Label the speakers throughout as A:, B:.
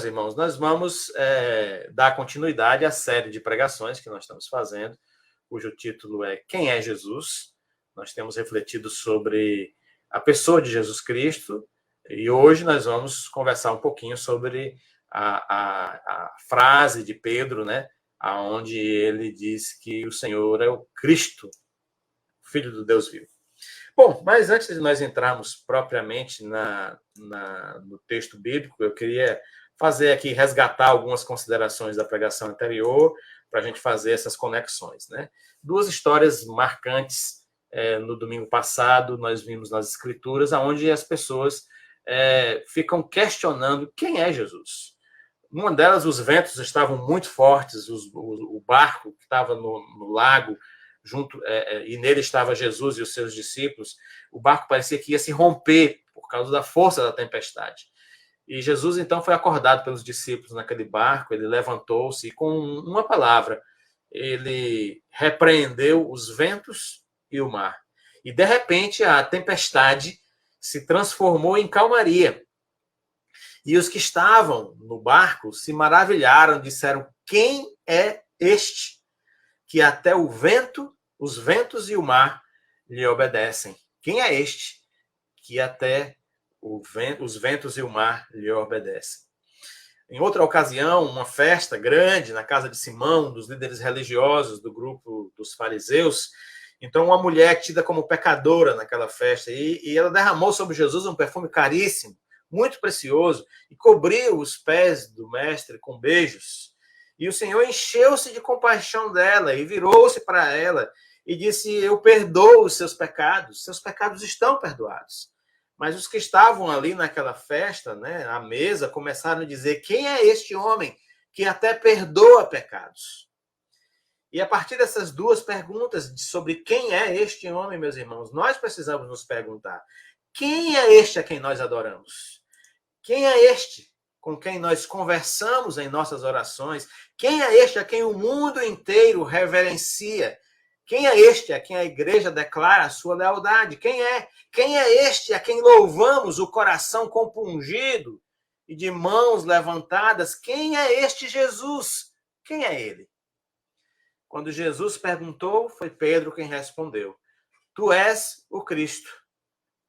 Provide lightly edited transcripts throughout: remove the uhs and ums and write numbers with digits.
A: meus irmãos, nós vamos dar continuidade à série de pregações que nós estamos fazendo, cujo título é Quem é Jesus? Nós temos refletido sobre a pessoa de Jesus Cristo e hoje nós vamos conversar um pouquinho sobre a frase de Pedro, né, onde ele diz que o Senhor é o Cristo, Filho do Deus vivo. Bom, mas antes de nós entrarmos propriamente no texto bíblico, eu queria fazer aqui, resgatar algumas considerações da pregação anterior, para a gente fazer essas conexões, né? Duas histórias marcantes. No domingo passado, nós vimos nas Escrituras, onde as pessoas ficam questionando quem é Jesus. Uma delas, os ventos estavam muito fortes, o barco que estava no lago, e nele estava Jesus e os seus discípulos, o barco parecia que ia se romper por causa da força da tempestade. E Jesus, então, foi acordado pelos discípulos naquele barco, ele levantou-se e, com uma palavra, ele repreendeu os ventos e o mar. E, de repente, a tempestade se transformou em calmaria. E os que estavam no barco se maravilharam, disseram: quem é este que até os ventos e o mar lhe obedecem? Quem é este que até os ventos e o mar lhe obedecem? Em outra ocasião, uma festa grande na casa de Simão, um dos líderes religiosos do grupo dos fariseus, então uma mulher tida como pecadora naquela festa, e ela derramou sobre Jesus um perfume caríssimo, muito precioso, e cobriu os pés do mestre com beijos. E o Senhor encheu-se de compaixão dela e virou-se para ela e disse: eu perdoo os seus pecados estão perdoados. Mas os que estavam ali naquela festa, né, à mesa, começaram a dizer: quem é este homem que até perdoa pecados? E a partir dessas duas perguntas sobre quem é este homem, meus irmãos, nós precisamos nos perguntar: quem é este a quem nós adoramos? Quem é este com quem nós conversamos em nossas orações? Quem é este a quem o mundo inteiro reverencia? Quem é este a quem a igreja declara a sua lealdade? Quem é este a quem louvamos o coração compungido e de mãos levantadas? Quem é este Jesus? Quem é ele? Quando Jesus perguntou, foi Pedro quem respondeu: tu és o Cristo,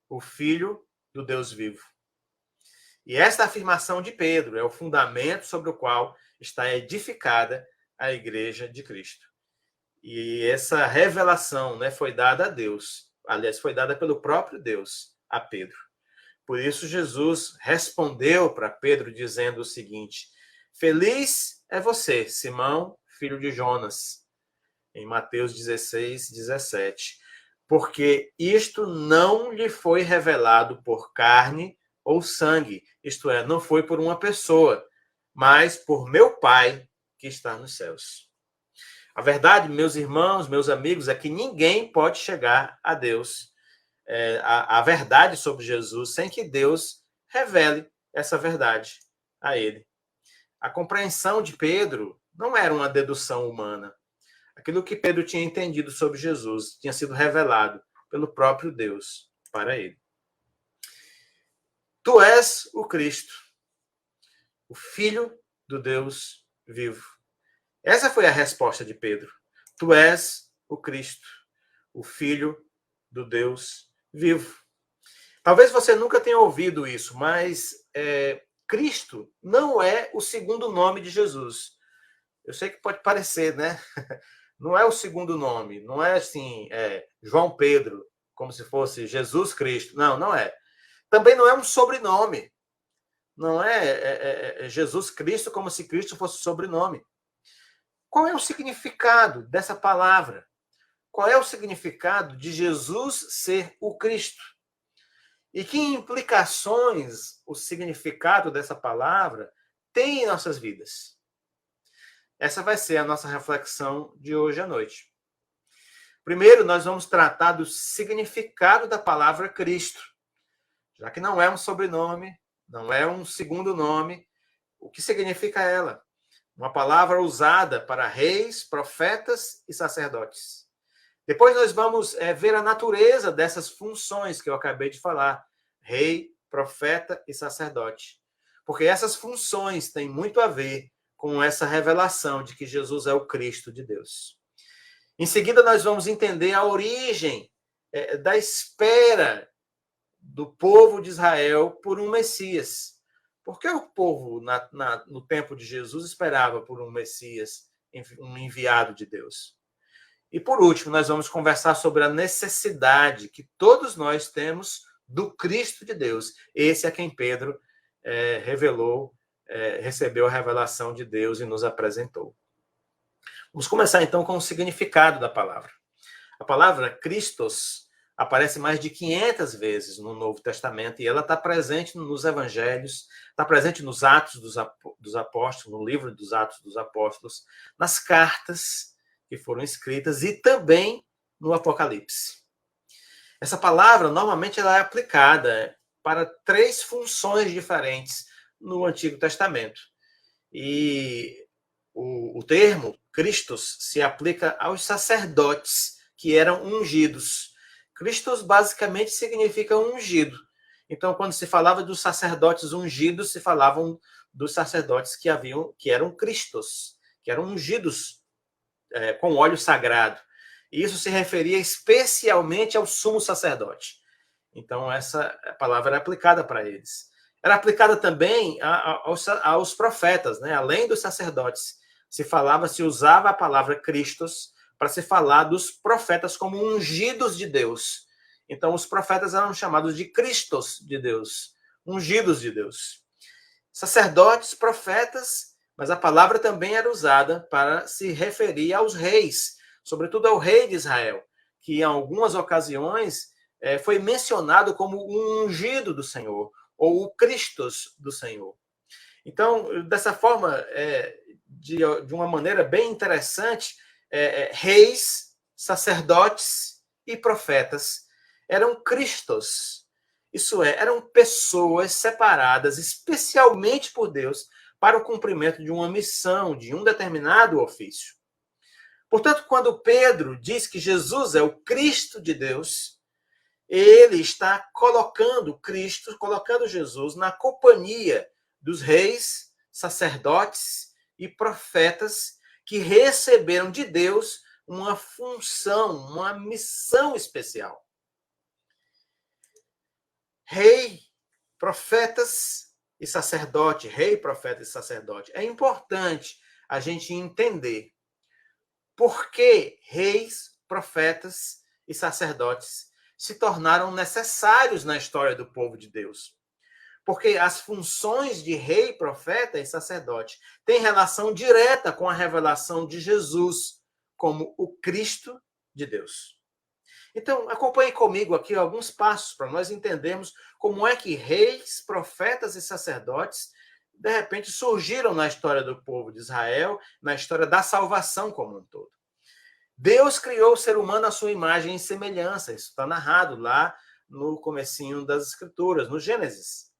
A: o Filho do Deus vivo. E esta afirmação de Pedro é o fundamento sobre o qual está edificada a igreja de Cristo. E essa revelação, né, foi dada a Deus. Aliás, foi dada pelo próprio Deus a Pedro. Por isso, Jesus respondeu para Pedro dizendo o seguinte: feliz é você, Simão, filho de Jonas, em Mateus 16, 17. Porque isto não lhe foi revelado por carne ou sangue, isto é, não foi por uma pessoa, mas por meu Pai que está nos céus. A verdade, meus irmãos, meus amigos, é que ninguém pode chegar a Deus, a verdade sobre Jesus, sem que Deus revele essa verdade a ele. A compreensão de Pedro não era uma dedução humana. Aquilo que Pedro tinha entendido sobre Jesus tinha sido revelado pelo próprio Deus para ele. Tu és o Cristo, o Filho do Deus vivo. Essa foi a resposta de Pedro. Tu és o Cristo, o Filho do Deus vivo. Talvez você nunca tenha ouvido isso, mas Cristo não é o segundo nome de Jesus. Eu sei que pode parecer, né? Não é o segundo nome, não é assim, João Pedro, como se fosse Jesus Cristo. Não, não é. Também não é um sobrenome. Não é Jesus Cristo como se Cristo fosse sobrenome. Qual é o significado dessa palavra? Qual é o significado de Jesus ser o Cristo? E que implicações o significado dessa palavra tem em nossas vidas? Essa vai ser a nossa reflexão de hoje à noite. Primeiro, nós vamos tratar do significado da palavra Cristo. Já que não é um sobrenome, não é um segundo nome, o que significa ela? Uma palavra usada para reis, profetas e sacerdotes. Depois nós vamos ver a natureza dessas funções que eu acabei de falar: rei, profeta e sacerdote. porque essas funções têm muito a ver com essa revelação de que Jesus é o Cristo de Deus. Em seguida, nós vamos entender a origem da espera do povo de Israel por um Messias. Por que o povo, no tempo de Jesus, esperava por um Messias, um enviado de Deus? E, por último, nós vamos conversar sobre a necessidade que todos nós temos do Cristo de Deus. Esse é quem Pedro recebeu a revelação de Deus e nos apresentou. Vamos começar, então, com o significado da palavra. A palavra Christos aparece mais de 500 vezes no Novo Testamento e ela está presente nos Evangelhos, está presente nos Atos dos Apóstolos, no livro dos Atos dos Apóstolos, nas cartas que foram escritas e também no Apocalipse. Essa palavra, normalmente, ela é aplicada para 3 funções diferentes no Antigo Testamento. E o termo Christos se aplica aos sacerdotes que eram ungidos. Christos basicamente significa ungido. Então, quando se falava dos sacerdotes ungidos, se falavam dos sacerdotes que eram Christos, que eram ungidos com óleo sagrado. E isso se referia especialmente ao sumo sacerdote. Então, essa palavra era aplicada para eles. Era aplicada também aos profetas, né? Além dos sacerdotes. Se usava a palavra Christos para se falar dos profetas como ungidos de Deus. Então, os profetas eram chamados de Cristos de Deus, ungidos de Deus. Sacerdotes, profetas, mas a palavra também era usada para se referir aos reis, sobretudo ao rei de Israel, que em algumas ocasiões foi mencionado como o ungido do Senhor, ou o Cristos do Senhor. Então, dessa forma, de uma maneira bem interessante, reis, sacerdotes e profetas eram Cristos. Isso eram pessoas separadas especialmente por Deus para o cumprimento de uma missão, de um determinado ofício. Portanto, quando Pedro diz que Jesus é o Cristo de Deus, ele está colocando Jesus na companhia dos reis, sacerdotes e profetas que receberam de Deus uma função, uma missão especial. Rei, profetas e sacerdote, rei, profeta e sacerdote. É importante a gente entender por que reis, profetas e sacerdotes se tornaram necessários na história do povo de Deus. Porque as funções de rei, profeta e sacerdote têm relação direta com a revelação de Jesus como o Cristo de Deus. Então, acompanhe comigo aqui alguns passos para nós entendermos como é que reis, profetas e sacerdotes, de repente, surgiram na história do povo de Israel, na história da salvação como um todo. Deus criou o ser humano à sua imagem e semelhança. Isso está narrado lá no comecinho das Escrituras, no Gênesis.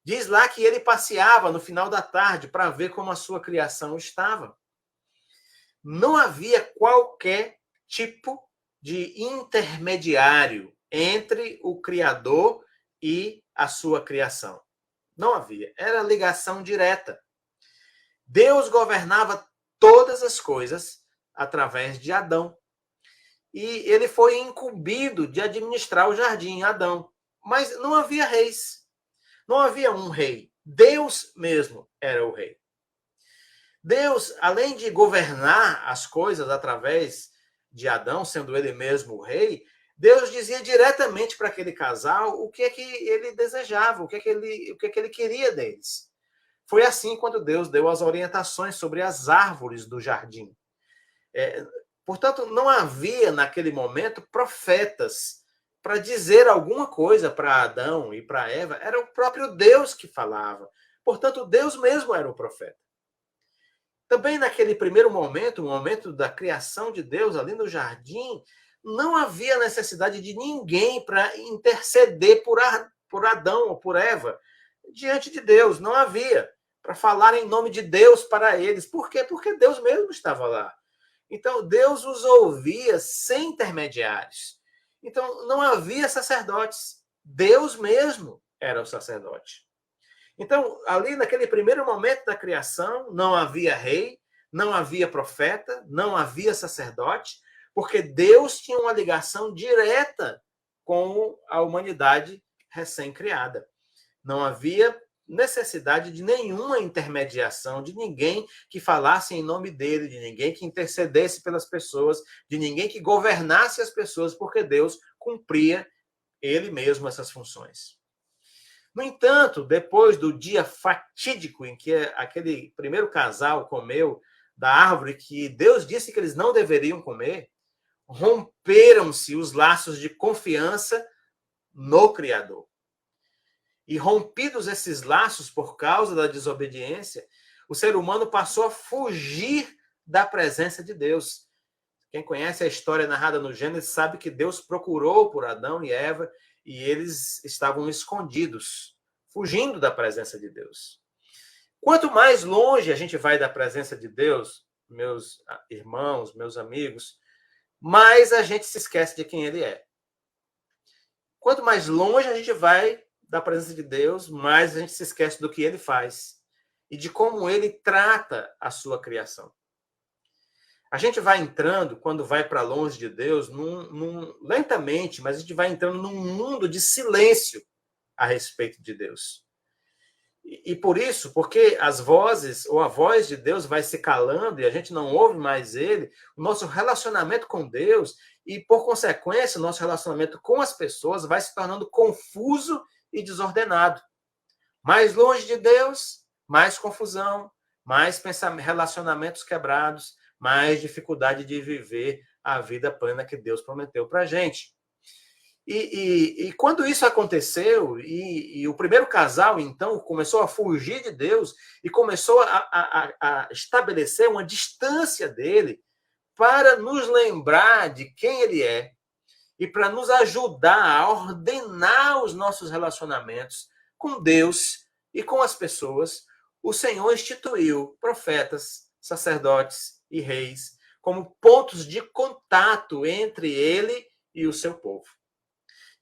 A: Diz lá que ele passeava no final da tarde para ver como a sua criação estava. Não havia qualquer tipo de intermediário entre o Criador e a sua criação. Não havia. Era ligação direta. Deus governava todas as coisas através de Adão. E ele foi incumbido de administrar o jardim, Adão. Mas não havia reis. Não havia um rei. Deus mesmo era o rei. Deus, além de governar as coisas através de Adão, sendo ele mesmo o rei, Deus dizia diretamente para aquele casal o que é que ele desejava, o que é que ele queria deles. Foi assim quando Deus deu as orientações sobre as árvores do jardim. Portanto, não havia naquele momento profetas para dizer alguma coisa para Adão e para Eva. Era o próprio Deus que falava. Portanto, Deus mesmo era o profeta. Também naquele primeiro momento, o momento da criação de Deus ali no jardim, não havia necessidade de ninguém para interceder por Adão ou por Eva diante de Deus. Não havia para falar em nome de Deus para eles. Por quê? Porque Deus mesmo estava lá. Então, Deus os ouvia sem intermediários. Então, não havia sacerdotes. Deus mesmo era o sacerdote. Então, ali naquele primeiro momento da criação, não havia rei, não havia profeta, não havia sacerdote, porque Deus tinha uma ligação direta com a humanidade recém-criada. Não havia necessidade de nenhuma intermediação, de ninguém que falasse em nome dele, de ninguém que intercedesse pelas pessoas, de ninguém que governasse as pessoas, porque Deus cumpria ele mesmo essas funções. No entanto, depois do dia fatídico em que aquele primeiro casal comeu da árvore que Deus disse que eles não deveriam comer, romperam-se os laços de confiança no Criador. E rompidos esses laços por causa da desobediência, o ser humano passou a fugir da presença de Deus. Quem conhece a história narrada no Gênesis sabe que Deus procurou por Adão e Eva e eles estavam escondidos, fugindo da presença de Deus. Quanto mais longe a gente vai da presença de Deus, meus irmãos, meus amigos, mais a gente se esquece de quem ele é. Quanto mais longe a gente vai da presença de Deus, mais a gente se esquece do que ele faz e de como ele trata a sua criação. A gente vai entrando, quando vai para longe de Deus, lentamente, mas a gente vai entrando num mundo de silêncio a respeito de Deus. E por isso, porque as vozes, ou a voz de Deus vai se calando e a gente não ouve mais ele, o nosso relacionamento com Deus e, por consequência, o nosso relacionamento com as pessoas vai se tornando confuso e desordenado. Mais longe de Deus, mais confusão, mais relacionamentos quebrados, mais dificuldade de viver a vida plena que Deus prometeu para a gente. E quando isso aconteceu, e o primeiro casal, então, começou a fugir de Deus e começou a estabelecer uma distância dele para nos lembrar de quem ele é e para nos ajudar a ordenar os nossos relacionamentos com Deus e com as pessoas, o Senhor instituiu profetas, sacerdotes e reis como pontos de contato entre ele e o seu povo.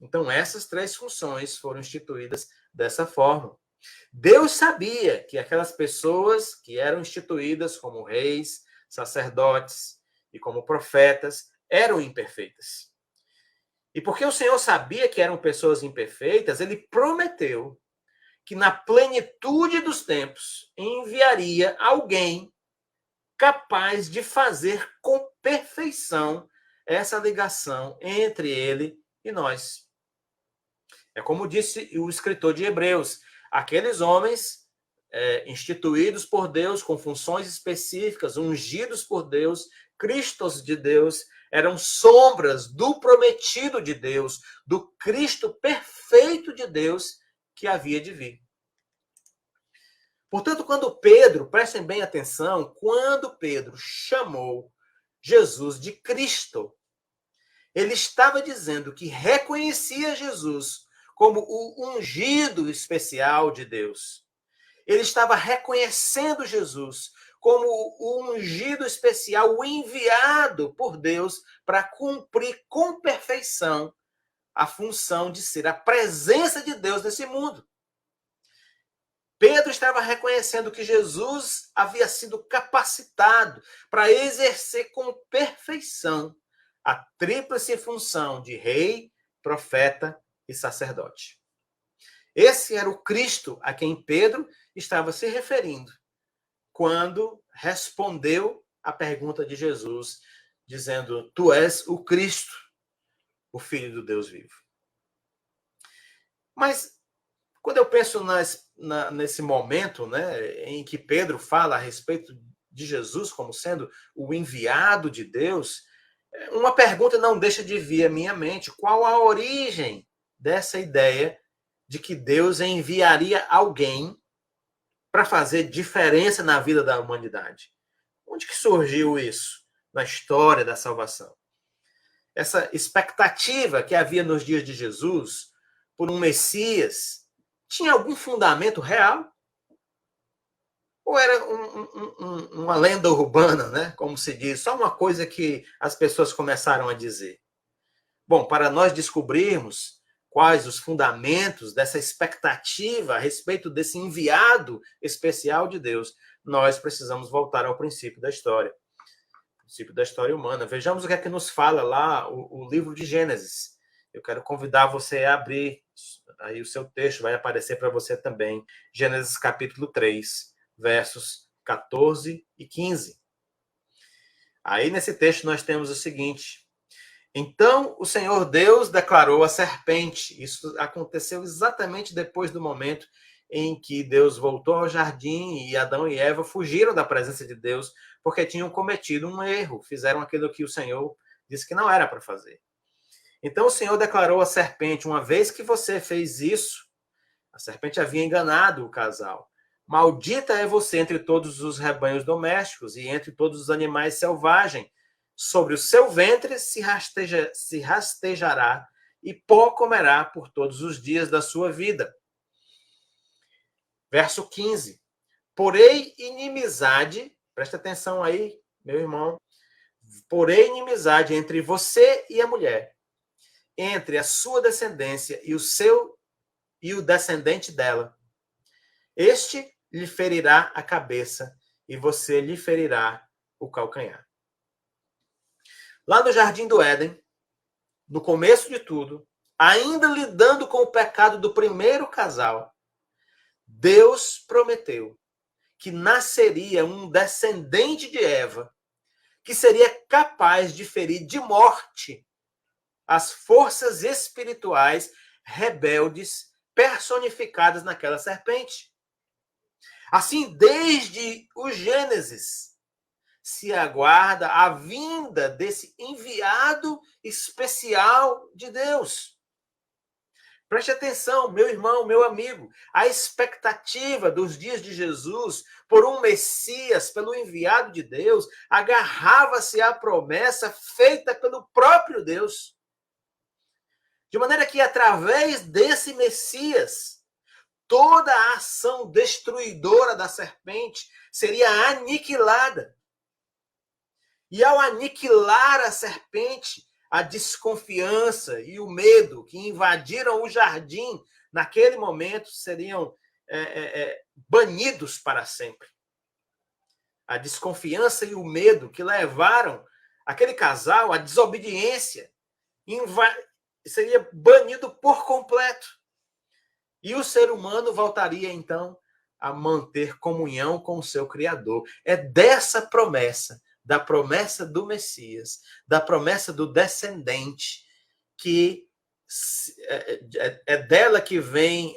A: Então, essas três funções foram instituídas dessa forma. Deus sabia que aquelas pessoas que eram instituídas como reis, sacerdotes e como profetas eram imperfeitas. E porque o Senhor sabia que eram pessoas imperfeitas, ele prometeu que na plenitude dos tempos enviaria alguém capaz de fazer com perfeição essa ligação entre ele e nós. É como disse o escritor de Hebreus, aqueles homens instituídos por Deus com funções específicas, ungidos por Deus, Cristos de Deus, eram sombras do prometido de Deus, do Cristo perfeito de Deus que havia de vir. Portanto, quando Pedro, prestem bem atenção, quando Pedro chamou Jesus de Cristo, ele estava dizendo que reconhecia Jesus como o ungido especial de Deus. Ele estava reconhecendo Jesus como o ungido especial, o enviado por Deus para cumprir com perfeição a função de ser a presença de Deus nesse mundo. Pedro estava reconhecendo que Jesus havia sido capacitado para exercer com perfeição a tríplice função de rei, profeta e sacerdote. Esse era o Cristo a quem Pedro estava se referindo quando respondeu à pergunta de Jesus, dizendo: Tu és o Cristo, o Filho do Deus vivo. Mas quando eu penso nesse momento, né, em que Pedro fala a respeito de Jesus como sendo o enviado de Deus, uma pergunta não deixa de vir à minha mente: qual a origem dessa ideia de que Deus enviaria alguém para fazer diferença na vida da humanidade? Onde que surgiu isso na história da salvação? Essa expectativa que havia nos dias de Jesus por um Messias tinha algum fundamento real? Ou era uma lenda urbana, né? Como se diz, só uma coisa que as pessoas começaram a dizer? Bom, para nós descobrirmos quais os fundamentos dessa expectativa a respeito desse enviado especial de Deus, nós precisamos voltar ao princípio da história. Princípio da história humana. Vejamos o que é que nos fala lá o livro de Gênesis. Eu quero convidar você a abrir, aí o seu texto vai aparecer para você também. Gênesis capítulo 3, versos 14 e 15. Aí nesse texto nós temos o seguinte: então o Senhor Deus declarou à serpente. Isso aconteceu exatamente depois do momento em que Deus voltou ao jardim e Adão e Eva fugiram da presença de Deus porque tinham cometido um erro, fizeram aquilo que o Senhor disse que não era para fazer. Então o Senhor declarou à serpente: uma vez que você fez isso, a serpente havia enganado o casal. Maldita é você entre todos os rebanhos domésticos e entre todos os animais selvagens. Sobre o seu ventre se rastejará e pó comerá por todos os dias da sua vida. Verso 15. Porém inimizade, presta atenção aí, meu irmão, porém inimizade entre você e a mulher, entre a sua descendência e o descendente dela. Este lhe ferirá a cabeça e você lhe ferirá o calcanhar. Lá no Jardim do Éden, no começo de tudo, ainda lidando com o pecado do primeiro casal, Deus prometeu que nasceria um descendente de Eva que seria capaz de ferir de morte as forças espirituais rebeldes personificadas naquela serpente. Assim, desde o Gênesis, se aguarda a vinda desse enviado especial de Deus. Preste atenção, meu irmão, meu amigo, a expectativa dos dias de Jesus por um Messias, pelo enviado de Deus, agarrava-se à promessa feita pelo próprio Deus. De maneira que, através desse Messias, toda a ação destruidora da serpente seria aniquilada. E ao aniquilar a serpente, a desconfiança e o medo que invadiram o jardim, naquele momento, seriam banidos para sempre. A desconfiança e o medo que levaram aquele casal à desobediência seria banido por completo. E o ser humano voltaria, então, a manter comunhão com o seu Criador. É dessa promessa, da promessa do Messias, da promessa do descendente, que é dela que vem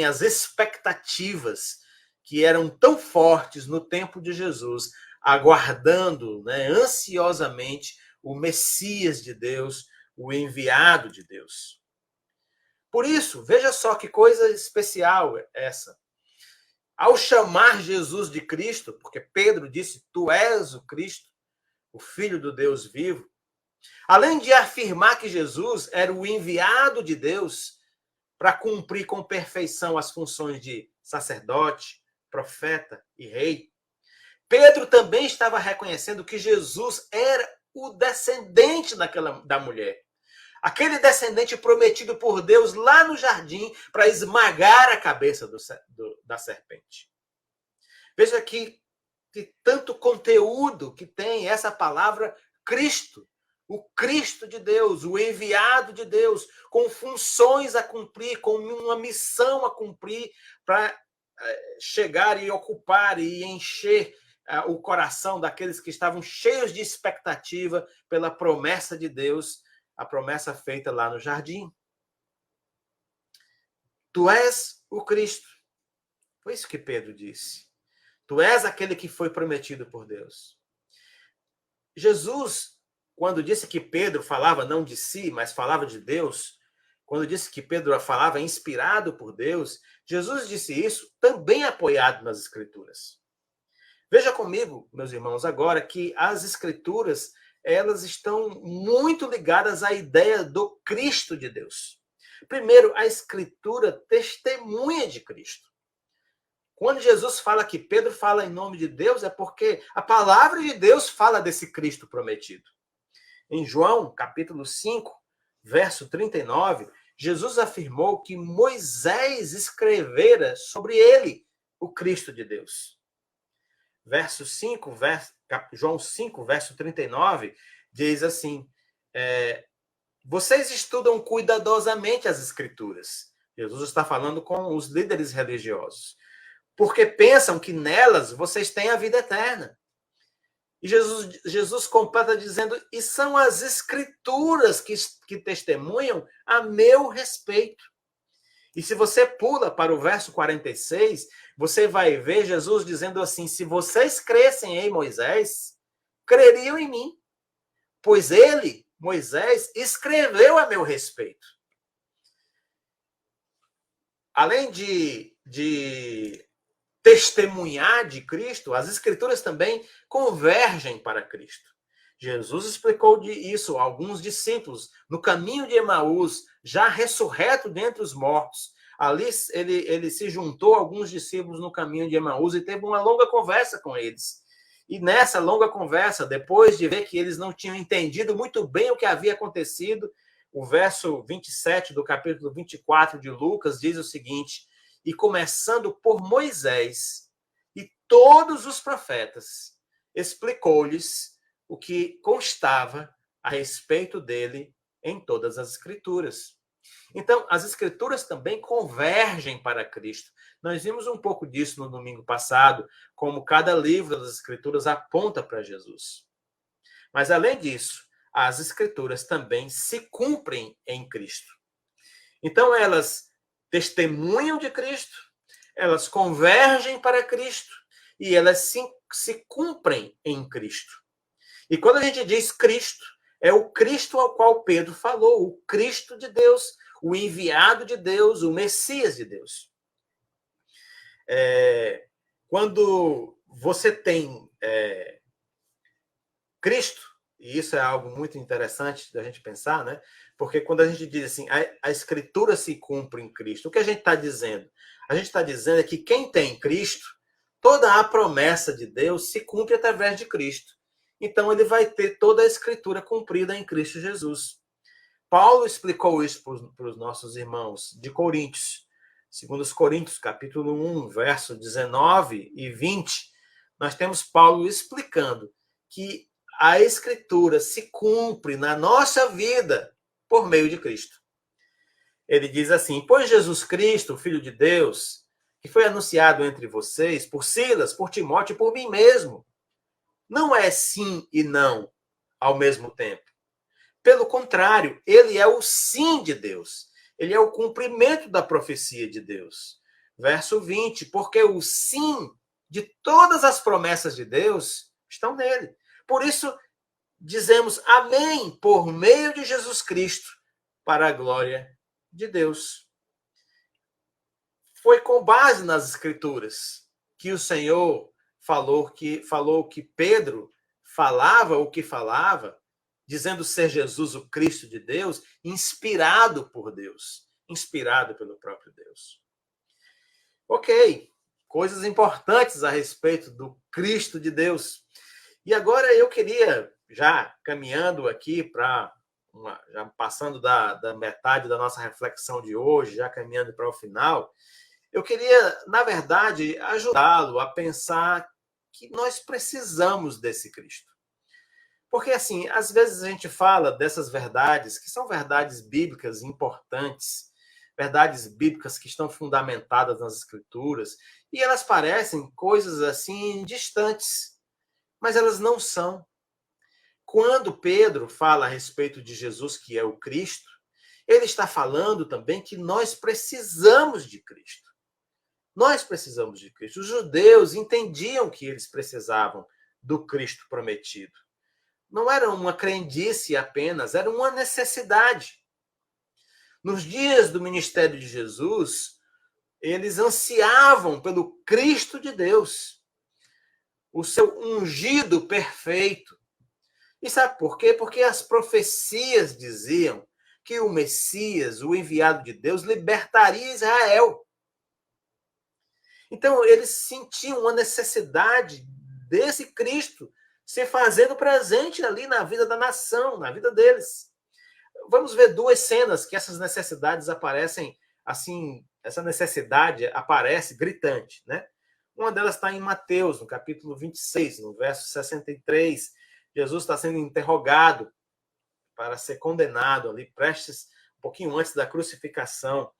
A: as expectativas que eram tão fortes no tempo de Jesus, aguardando, né, ansiosamente o Messias de Deus, o enviado de Deus. Por isso, veja só que coisa especial essa. Ao chamar Jesus de Cristo, porque Pedro disse: tu és o Cristo, o Filho do Deus vivo, além de afirmar que Jesus era o enviado de Deus para cumprir com perfeição as funções de sacerdote, profeta e rei, Pedro também estava reconhecendo que Jesus era o descendente da mulher. Aquele descendente prometido por Deus lá no jardim para esmagar a cabeça da serpente. Veja que tanto conteúdo que tem essa palavra Cristo. O Cristo de Deus, o enviado de Deus, com funções a cumprir, com uma missão a cumprir para chegar e ocupar e encher o coração daqueles que estavam cheios de expectativa pela promessa de Deus, a promessa feita lá no jardim. Tu és o Cristo. Foi isso que Pedro disse. Tu és aquele que foi prometido por Deus. Jesus, quando disse que Pedro falava não de si, mas falava de Deus, quando disse que Pedro falava inspirado por Deus, Jesus disse isso também apoiado nas Escrituras. Veja comigo, meus irmãos, agora que as Escrituras elas estão muito ligadas à ideia do Cristo de Deus. Primeiro, a Escritura testemunha de Cristo. Quando Jesus fala que Pedro fala em nome de Deus, é porque a palavra de Deus fala desse Cristo prometido. Em João, capítulo 5, verso 39, Jesus afirmou que Moisés escrevera sobre ele, o Cristo de Deus. João 5, verso 39, diz assim, vocês estudam cuidadosamente as Escrituras. Jesus está falando com os líderes religiosos. Porque pensam que nelas vocês têm a vida eterna. E Jesus completa dizendo, e são as Escrituras que testemunham a meu respeito. E se você pula para o verso 46, você vai ver Jesus dizendo assim, se vocês crescem em Moisés, creriam em mim, pois ele, Moisés, escreveu a meu respeito. Além de testemunhar de Cristo, as Escrituras também convergem para Cristo. Jesus explicou isso a alguns discípulos no caminho de Emaús, já ressurreto dentre os mortos. Ali ele se juntou a alguns discípulos no caminho de Emaús e teve uma longa conversa com eles. E nessa longa conversa, depois de ver que eles não tinham entendido muito bem o que havia acontecido, o verso 27 do capítulo 24 de Lucas diz o seguinte, e começando por Moisés e todos os profetas, explicou-lhes o que constava a respeito dele em todas as Escrituras. Então, as Escrituras também convergem para Cristo. Nós vimos um pouco disso no domingo passado, como cada livro das Escrituras aponta para Jesus. Mas, além disso, as Escrituras também se cumprem em Cristo. Então, elas testemunham de Cristo, elas convergem para Cristo e elas se cumprem em Cristo. E quando a gente diz Cristo, é o Cristo ao qual Pedro falou, o Cristo de Deus, o enviado de Deus, o Messias de Deus. Quando você tem Cristo, e isso é algo muito interessante da gente pensar, né? Porque quando a gente diz assim, a Escritura se cumpre em Cristo, o que a gente está dizendo? A gente está dizendo que quem tem Cristo, toda a promessa de Deus se cumpre através de Cristo. Então, ele vai ter toda a Escritura cumprida em Cristo Jesus. Paulo explicou isso para os nossos irmãos de Coríntios. Segundo os Coríntios, capítulo 1, verso 19 e 20, nós temos Paulo explicando que a Escritura se cumpre na nossa vida por meio de Cristo. Ele diz assim, pois Jesus Cristo, o Filho de Deus, que foi anunciado entre vocês por Silas, por Timóteo e por mim mesmo, não é sim e não ao mesmo tempo. Pelo contrário, ele é o sim de Deus. Ele é o cumprimento da profecia de Deus. Verso 20, porque o sim de todas as promessas de Deus estão nele. Por isso, dizemos amém por meio de Jesus Cristo, para a glória de Deus. Foi com base nas Escrituras que o Senhor falou que Pedro falava o que falava, dizendo ser Jesus o Cristo de Deus, inspirado por Deus, inspirado pelo próprio Deus. Ok, coisas importantes a respeito do Cristo de Deus. E agora eu queria, já caminhando aqui para, já passando da metade da nossa reflexão de hoje, já caminhando para o final, eu queria, na verdade, ajudá-lo a pensar que nós precisamos desse Cristo. Porque, assim, às vezes a gente fala dessas verdades, que são verdades bíblicas importantes, verdades bíblicas que estão fundamentadas nas Escrituras, e elas parecem coisas, assim, distantes, mas elas não são. Quando Pedro fala a respeito de Jesus, que é o Cristo, ele está falando também que nós precisamos de Cristo. Nós precisamos de Cristo. Os judeus entendiam que eles precisavam do Cristo prometido. Não era uma crendice apenas, era uma necessidade. Nos dias do ministério de Jesus, eles ansiavam pelo Cristo de Deus, o seu ungido perfeito. E sabe por quê? Porque as profecias diziam que o Messias, o enviado de Deus, libertaria Israel. Então, eles sentiam uma necessidade desse Cristo se fazendo presente ali na vida da nação, na vida deles. vamos ver duas cenas que essas necessidades aparecem assim, essa necessidade aparece gritante, né? Uma delas está em Mateus, no capítulo 26, no verso 63. Jesus está sendo interrogado para ser condenado ali, prestes um pouquinho antes da crucificação.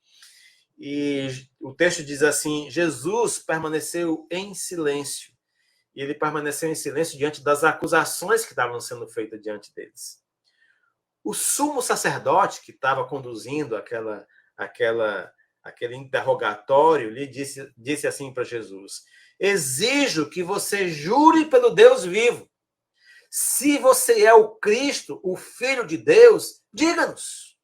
A: E o texto diz assim: Jesus permaneceu em silêncio. E ele permaneceu em silêncio diante das acusações que estavam sendo feitas diante deles. O sumo sacerdote que estava conduzindo aquele interrogatório lhe disse assim para Jesus: exijo que você jure pelo Deus vivo. Se você é o Cristo, o Filho de Deus, diga-nos.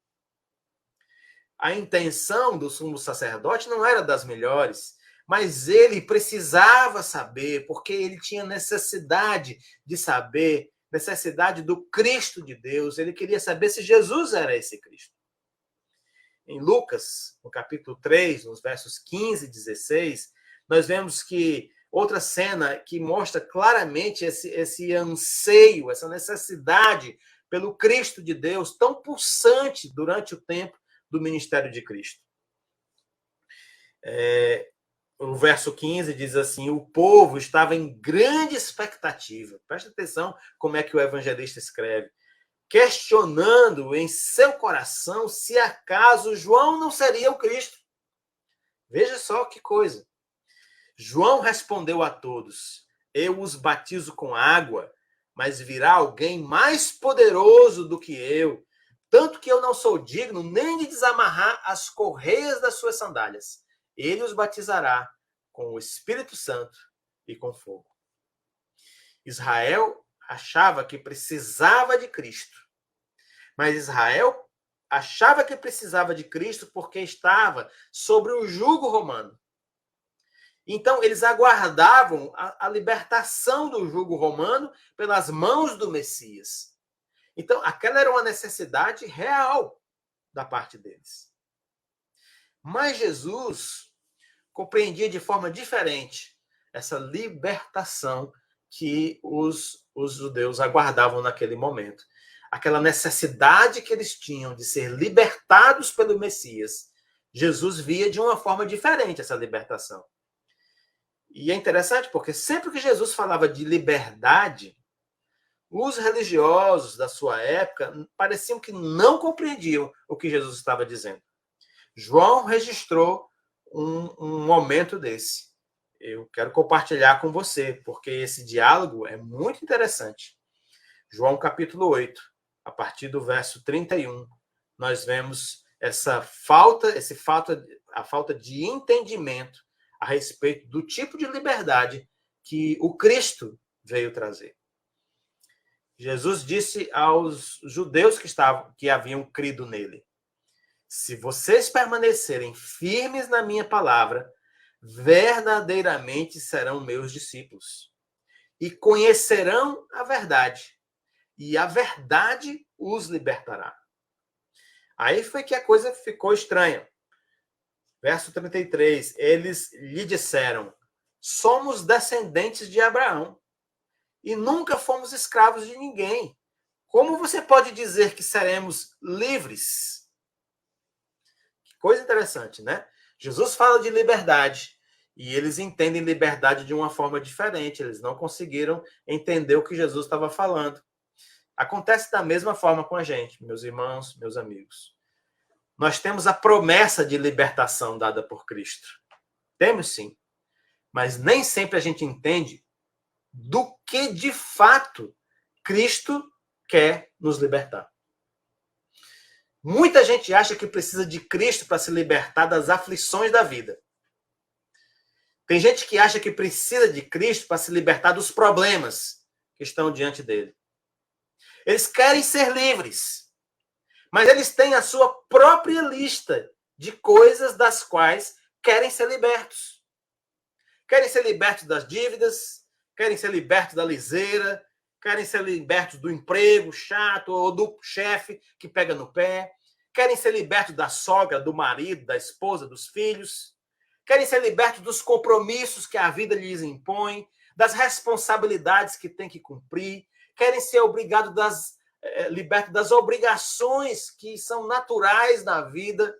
A: A intenção do sumo sacerdote não era das melhores, mas ele precisava saber, porque ele tinha necessidade de saber, necessidade do Cristo de Deus. Ele queria saber se Jesus era esse Cristo. Em Lucas, no capítulo 3, nos versos 15 e 16, nós vemos que outra cena que mostra claramente esse anseio, essa necessidade pelo Cristo de Deus, tão pulsante durante o tempo do ministério de Cristo. O verso 15 diz assim: o povo estava em grande expectativa. Presta atenção como é que o evangelista escreve. Questionando em seu coração se acaso João não seria o Cristo. Veja só que coisa. João respondeu a todos: eu os batizo com água, mas virá alguém mais poderoso do que eu, tanto que eu não sou digno nem de desamarrar as correias das suas sandálias. Ele os batizará com o Espírito Santo e com fogo. Israel achava que precisava de Cristo. Mas Israel achava que precisava de Cristo porque estava sobre o jugo romano. Então, eles aguardavam a libertação do jugo romano pelas mãos do Messias. Então, aquela era uma necessidade real da parte deles. Mas Jesus compreendia de forma diferente essa libertação que os judeus aguardavam naquele momento. Aquela necessidade que eles tinham de ser libertados pelo Messias. Jesus via de uma forma diferente essa libertação. E é interessante porque sempre que Jesus falava de liberdade, os religiosos da sua época pareciam que não compreendiam o que Jesus estava dizendo. João registrou um momento desse. Eu quero compartilhar com você, porque esse diálogo é muito interessante. João capítulo 8, a partir do verso 31, nós vemos a falta de entendimento a respeito do tipo de liberdade que o Cristo veio trazer. Jesus disse aos judeus que haviam crido nele: se vocês permanecerem firmes na minha palavra, verdadeiramente serão meus discípulos e conhecerão a verdade, e a verdade os libertará. Aí foi que a coisa ficou estranha. Verso 33, eles lhe disseram: somos descendentes de Abraão e nunca fomos escravos de ninguém. Como você pode dizer que seremos livres? Que coisa interessante, né? Jesus fala de liberdade e eles entendem liberdade de uma forma diferente. Eles não conseguiram entender o que Jesus estava falando. Acontece da mesma forma com a gente, meus irmãos, meus amigos. Nós temos a promessa de libertação dada por Cristo. Temos sim. Mas nem sempre a gente entende do que, de fato, Cristo quer nos libertar. Muita gente acha que precisa de Cristo para se libertar das aflições da vida. Tem gente que acha que precisa de Cristo para se libertar dos problemas que estão diante dele. Eles querem ser livres, mas eles têm a sua própria lista de coisas das quais querem ser libertos. Querem ser libertos das dívidas, querem ser libertos da liseira, querem ser libertos do emprego chato ou do chefe que pega no pé, querem ser libertos da sogra, do marido, da esposa, dos filhos, querem ser libertos dos compromissos que a vida lhes impõe, das responsabilidades que têm que cumprir, querem ser obrigados libertos das obrigações que são naturais na vida.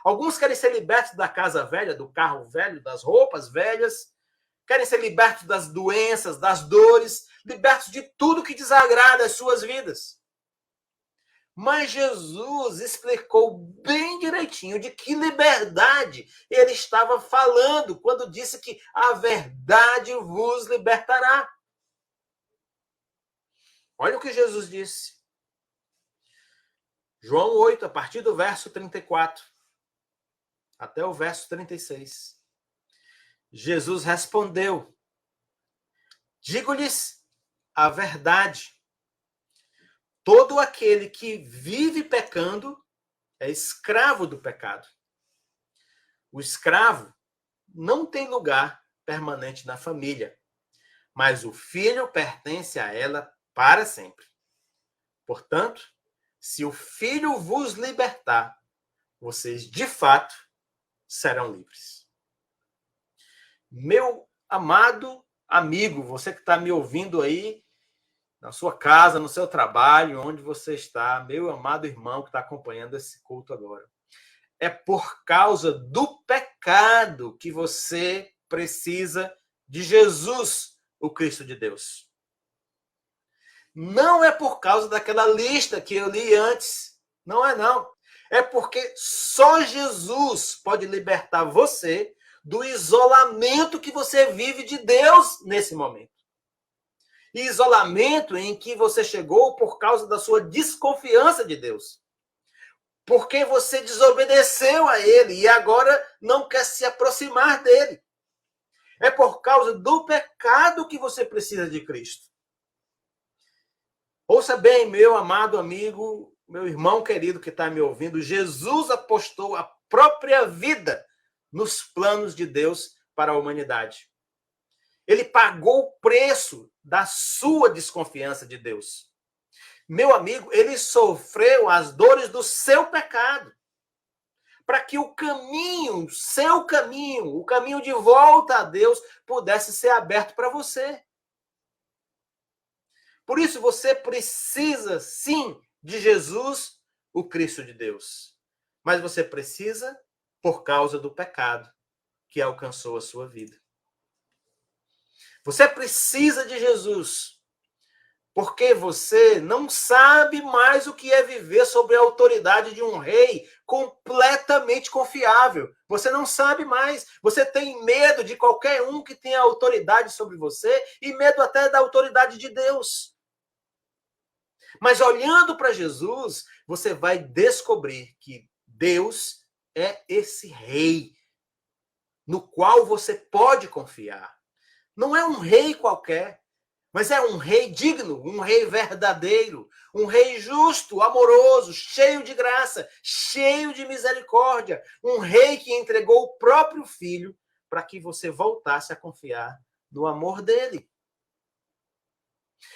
A: Alguns querem ser libertos da casa velha, do carro velho, das roupas velhas. Querem ser libertos das doenças, das dores, libertos de tudo que desagrada as suas vidas. Mas Jesus explicou bem direitinho de que liberdade ele estava falando quando disse que a verdade vos libertará. Olha o que Jesus disse. João 8, a partir do verso 34 até o verso 36. Jesus respondeu: digo-lhes a verdade. Todo aquele que vive pecando é escravo do pecado. O escravo não tem lugar permanente na família, mas o filho pertence a ela para sempre. Portanto, se o filho vos libertar, vocês de fato serão livres. Meu amado amigo, você que está me ouvindo aí, na sua casa, no seu trabalho, onde você está, meu amado irmão que está acompanhando esse culto agora. É por causa do pecado que você precisa de Jesus, o Cristo de Deus. Não é por causa daquela lista que eu li antes. Não é, não. É porque só Jesus pode libertar você do isolamento que você vive de Deus nesse momento. Isolamento em que você chegou por causa da sua desconfiança de Deus. Porque você desobedeceu a ele e agora não quer se aproximar dele. É por causa do pecado que você precisa de Cristo. Ouça bem, meu amado amigo, meu irmão querido que está me ouvindo, Jesus apostou a própria vida nos planos de Deus para a humanidade. Ele pagou o preço da sua desconfiança de Deus. Meu amigo, ele sofreu as dores do seu pecado, para que o caminho, seu caminho, o caminho de volta a Deus, pudesse ser aberto para você. Por isso você precisa, sim, de Jesus, o Cristo de Deus. Mas você precisa por causa do pecado que alcançou a sua vida. Você precisa de Jesus porque você não sabe mais o que é viver sob a autoridade de um rei completamente confiável. Você não sabe mais. Você tem medo de qualquer um que tenha autoridade sobre você e medo até da autoridade de Deus. Mas olhando para Jesus, você vai descobrir que Deus é esse rei no qual você pode confiar. Não é um rei qualquer, mas é um rei digno, um rei verdadeiro, um rei justo, amoroso, cheio de graça, cheio de misericórdia, um rei que entregou o próprio filho para que você voltasse a confiar no amor dele.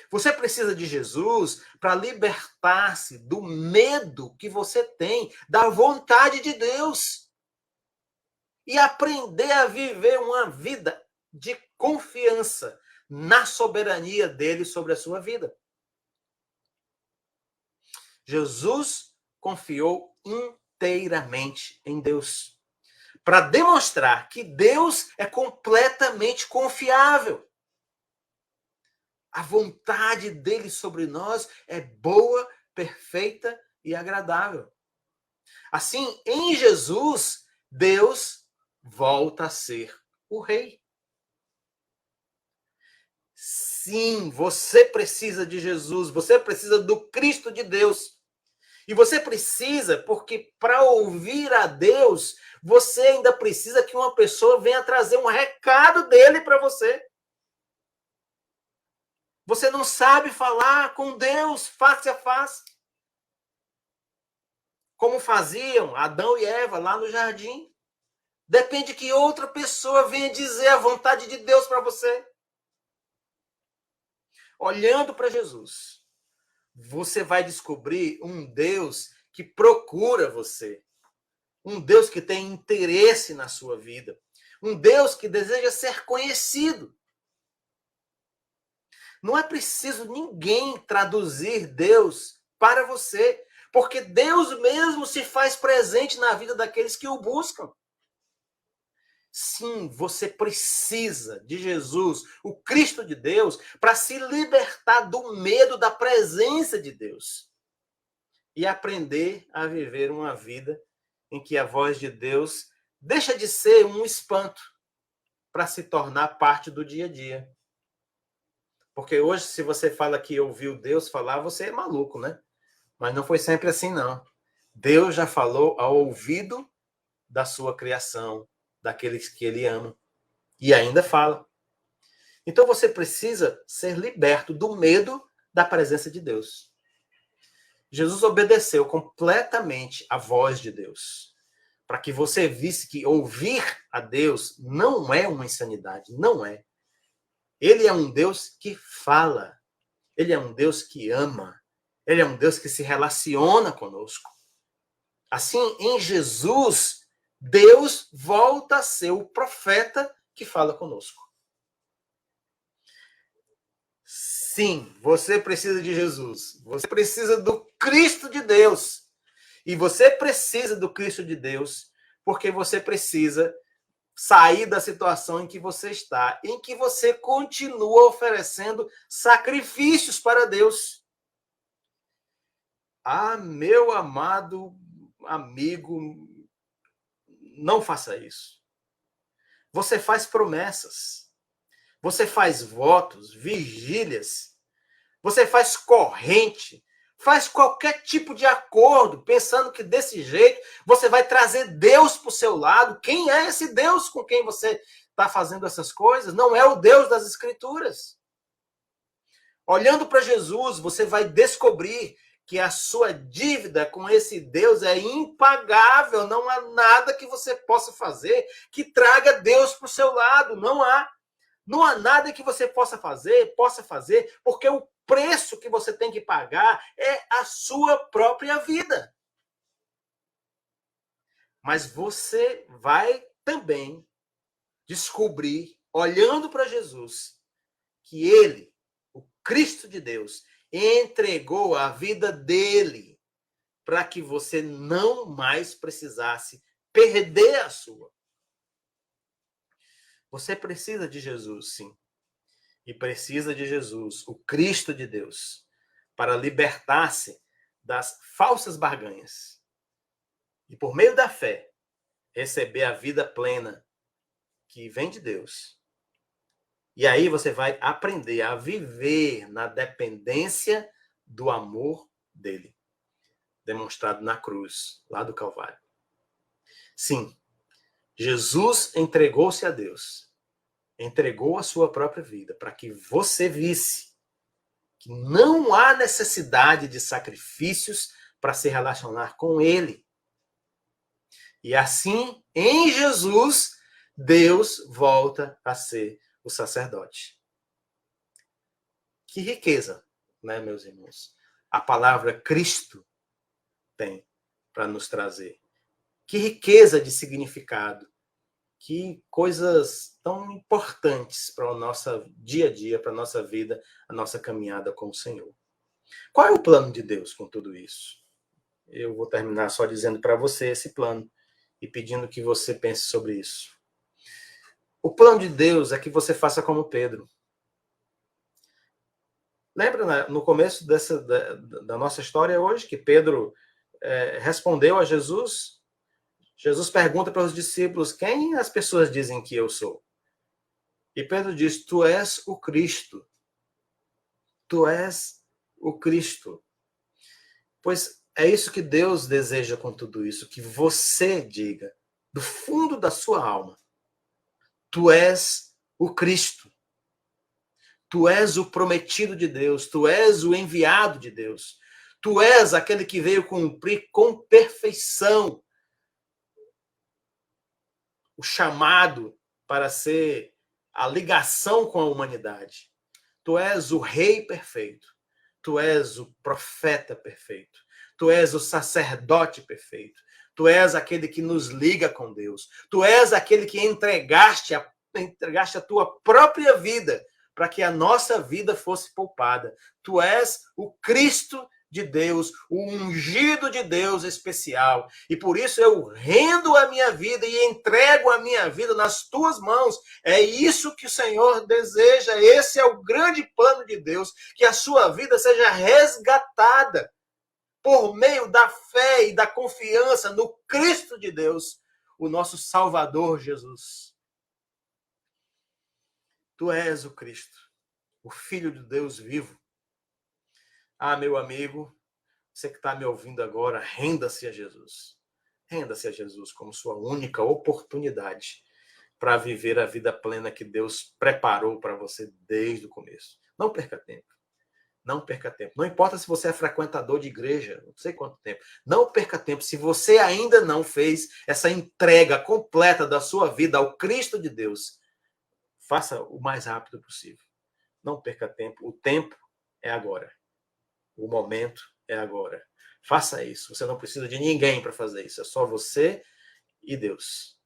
A: Você precisa de Jesus para libertar-se do medo que você tem da vontade de Deus e aprender a viver uma vida de confiança na soberania dele sobre a sua vida. Jesus confiou inteiramente em Deus para demonstrar que Deus é completamente confiável. A vontade dele sobre nós é boa, perfeita e agradável. Assim, em Jesus, Deus volta a ser o rei. Sim, você precisa de Jesus, você precisa do Cristo de Deus. E você precisa, porque para ouvir a Deus, você ainda precisa que uma pessoa venha trazer um recado dele para você. Você não sabe falar com Deus face a face. Como faziam Adão e Eva lá no jardim. Depende que outra pessoa venha dizer a vontade de Deus para você. Olhando para Jesus, você vai descobrir um Deus que procura você. Um Deus que tem interesse na sua vida. Um Deus que deseja ser conhecido. Não é preciso ninguém traduzir Deus para você, porque Deus mesmo se faz presente na vida daqueles que o buscam. Sim, você precisa de Jesus, o Cristo de Deus, para se libertar do medo da presença de Deus e aprender a viver uma vida em que a voz de Deus deixa de ser um espanto para se tornar parte do dia a dia. Porque hoje, se você fala que ouviu Deus falar, você é maluco, né? Mas não foi sempre assim, não. Deus já falou ao ouvido da sua criação, daqueles que ele ama. E ainda fala. Então você precisa ser liberto do medo da presença de Deus. Jesus obedeceu completamente à voz de Deus, para que você visse que ouvir a Deus não é uma insanidade, não é. Ele é um Deus que fala, ele é um Deus que ama, ele é um Deus que se relaciona conosco. Assim, em Jesus, Deus volta a ser o profeta que fala conosco. Sim, você precisa de Jesus. Você precisa do Cristo de Deus. E você precisa do Cristo de Deus porque você precisa sair da situação em que você está, em que você continua oferecendo sacrifícios para Deus. Ah, meu amado amigo, não faça isso. Você faz promessas. Você faz votos, vigílias, você faz corrente, faz qualquer tipo de acordo, pensando que desse jeito você vai trazer Deus para o seu lado. Quem é esse Deus com quem você está fazendo essas coisas? Não é o Deus das Escrituras. Olhando para Jesus, você vai descobrir que a sua dívida com esse Deus é impagável. Não há nada que você possa fazer que traga Deus para o seu lado. Não há. Não há nada que você possa fazer, porque o preço que você tem que pagar é a sua própria vida. Mas você vai também descobrir, olhando para Jesus, que ele, o Cristo de Deus, entregou a vida dele para que você não mais precisasse perder a sua. Você precisa de Jesus, sim. E precisa de Jesus, o Cristo de Deus, para libertar-se das falsas barganhas. E por meio da fé, receber a vida plena que vem de Deus. E aí você vai aprender a viver na dependência do amor dele, demonstrado na cruz, lá do Calvário. Sim, Jesus entregou-se a Deus, entregou a sua própria vida para que você visse que não há necessidade de sacrifícios para se relacionar com ele. E assim, em Jesus, Deus volta a ser o sacerdote. Que riqueza, né, meus irmãos? A palavra Cristo tem para nos trazer. Que riqueza de significado. Que coisas tão importantes para o nosso dia a dia, para a nossa vida, a nossa caminhada com o Senhor. Qual é o plano de Deus com tudo isso? Eu vou terminar só dizendo para você esse plano e pedindo que você pense sobre isso. O plano de Deus é que você faça como Pedro. Lembra, né, no começo da nossa história hoje, que Pedro respondeu a Jesus? Jesus pergunta para os discípulos, quem as pessoas dizem que eu sou? E Pedro diz, tu és o Cristo. Tu és o Cristo. Pois é isso que Deus deseja com tudo isso, que você diga, do fundo da sua alma, tu és o Cristo. Tu és o prometido de Deus, tu és o enviado de Deus. Tu és aquele que veio cumprir com perfeição o chamado para ser a ligação com a humanidade. Tu és o rei perfeito. Tu és o profeta perfeito. Tu és o sacerdote perfeito. Tu és aquele que nos liga com Deus. Tu és aquele que entregaste a tua própria vida para que a nossa vida fosse poupada. Tu és o Cristo de Deus, o ungido de Deus especial. E por isso eu rendo a minha vida e entrego a minha vida nas tuas mãos. É isso que o Senhor deseja. Esse é o grande plano de Deus, que a sua vida seja resgatada por meio da fé e da confiança no Cristo de Deus, o nosso Salvador Jesus. Tu és o Cristo, o Filho de Deus vivo. Ah, meu amigo, você que está me ouvindo agora, renda-se a Jesus. Renda-se a Jesus como sua única oportunidade para viver a vida plena que Deus preparou para você desde o começo. Não perca tempo. Não perca tempo. Não importa se você é frequentador de igreja, não sei quanto tempo. Não perca tempo. Se você ainda não fez essa entrega completa da sua vida ao Cristo de Deus, faça o mais rápido possível. Não perca tempo. O tempo é agora. O momento é agora. Faça isso. Você não precisa de ninguém para fazer isso. É só você e Deus.